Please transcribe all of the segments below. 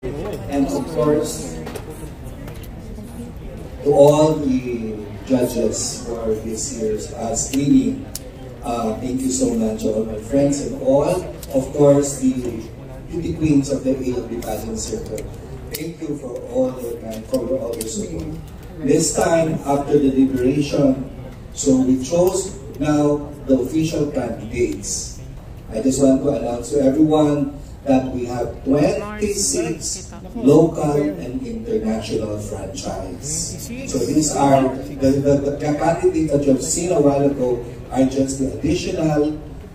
And of course, to all the judges for this year's screening, thank you so much, all my friends, and all, of course, the beauty queens of the ALB Pageant Circle. Thank you for all your time, for all your support. This time, after the deliberation, so we chose now the official candidates. I just want to announce to everyone that we have 26 local and international franchise. So these are the candidates that you have seen a while ago are just the additional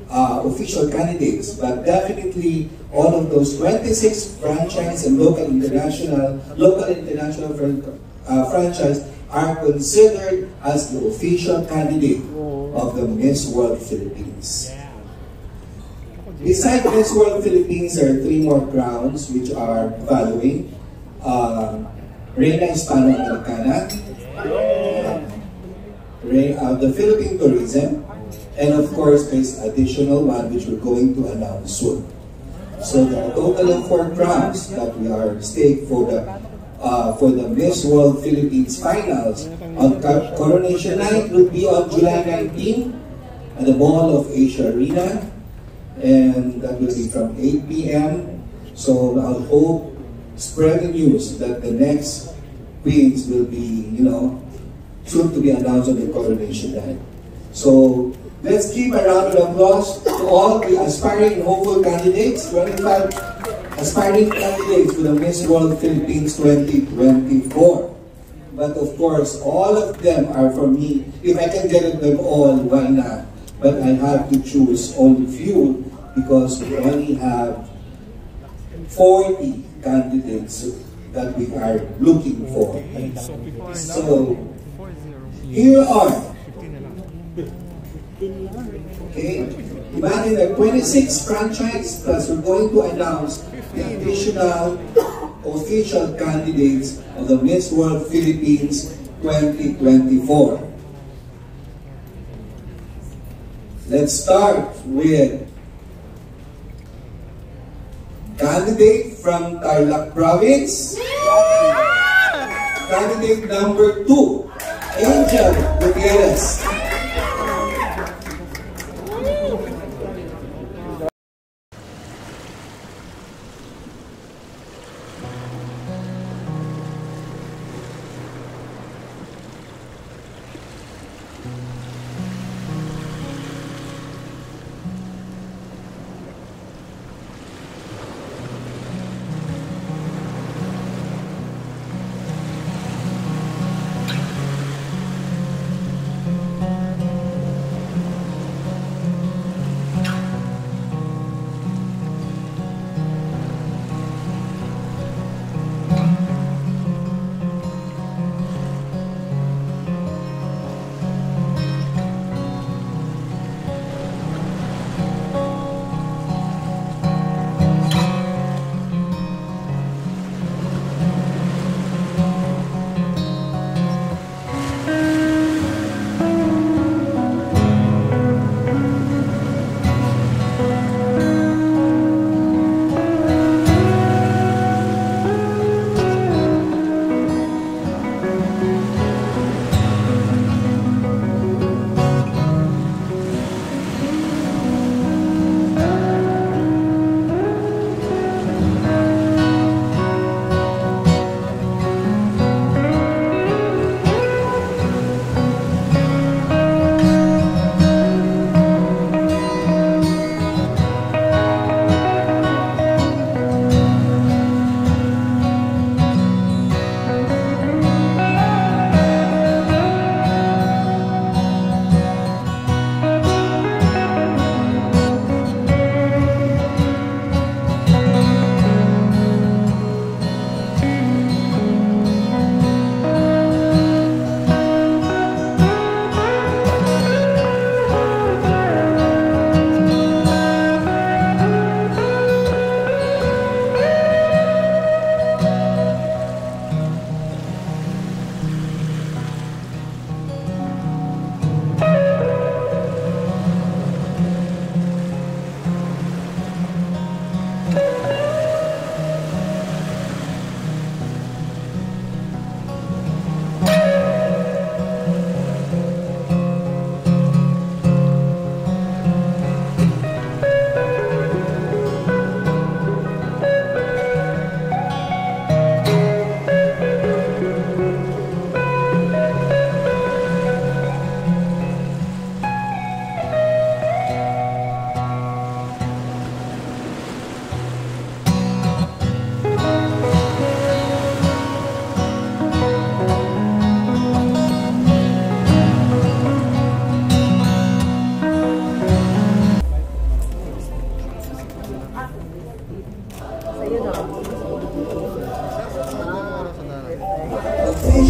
official candidates, but definitely all of those 26 franchise and local and international franchise are considered as the official candidate of the Miss World Philippines. Besides Miss World Philippines, there are 3 more crowns which are following. Reina Hispano-Americana, the Philippine Tourism, and of course there's additional one which we're going to announce soon. So the total of 4 crowns that we are staked for the Miss World Philippines Finals on Coronation Night will be on July 19 at the Mall of Asia Arena. And that will be from 8 p.m. So I'll hope, spread the news that the next queens will be, soon to be announced on the coronation night. So let's give a round of applause to all the aspiring and hopeful candidates, 25 aspiring candidates for the Miss World Philippines 2024. But of course, all of them are for me. If I can get them all, why not? But I have to choose only few because we only have 40 candidates that we are looking for. So, here are, okay, imagine the 26 franchise plus we're going to announce the additional official candidates of the Miss World Philippines 2024. Let's start with candidate from Tarlac Province. Candidate number 2, Angel Gutierrez.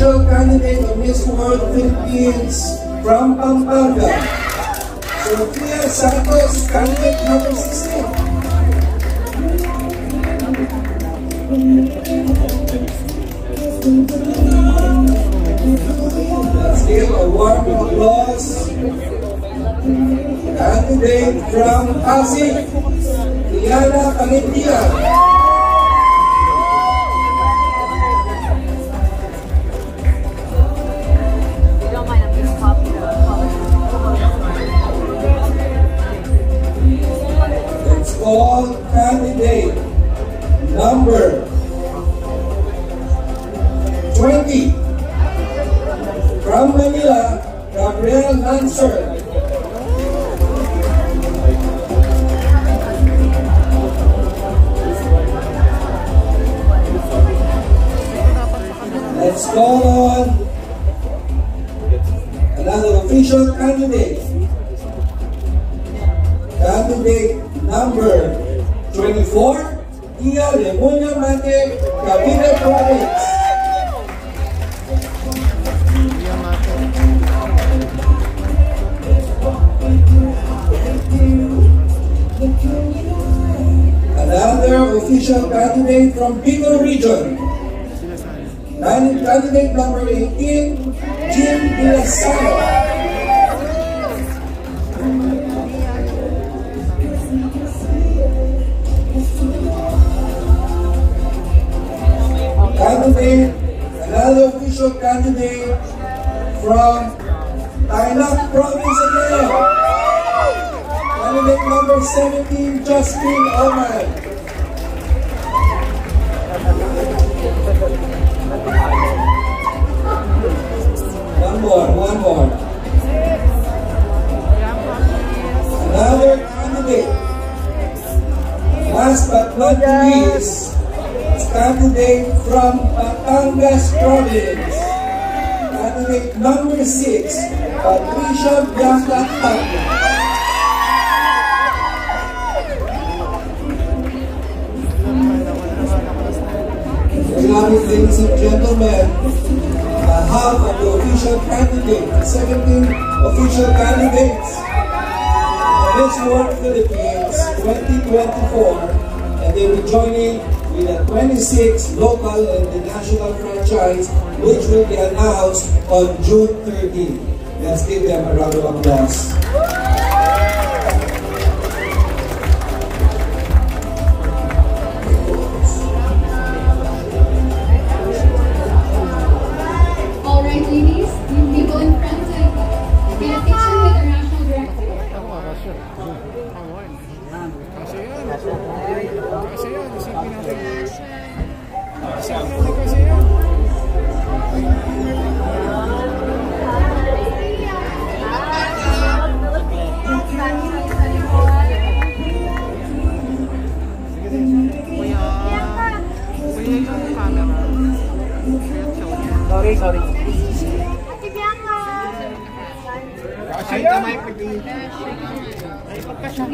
official candidate of Miss World Philippines from Pampanga, Sofia Santos, candidate number 16. Let's give a warm applause. Candidate from Pasig, Liana Panitian. Let's call candidate number 20 from Manila, Gabriel Hanser. Let's call on another official candidate. Candidate number 24, Ia Lemunya Mate, Cavite Province. Another official candidate from Bicol Region. Candidate number 18, Jim Vilasano. Another official candidate from Tarlac Province again. Candidate number 17, Justin Oman. One more. Another candidate. Last but not least, candidate from Batangas Province. Candidate number 6, Patricia Bianca Tapia. Ladies and gentlemen, half of the official candidates, 17 official candidates of Miss World Philippines 2024, and they will be joining with a 26 local and the national franchise, which will be announced on June 13. Let's give them a round of applause. Ladies, you go in front to get a picture with the national director. Sorry. Ate Bianca! Ay, tamay pag-ibig. Ay, pagkasya.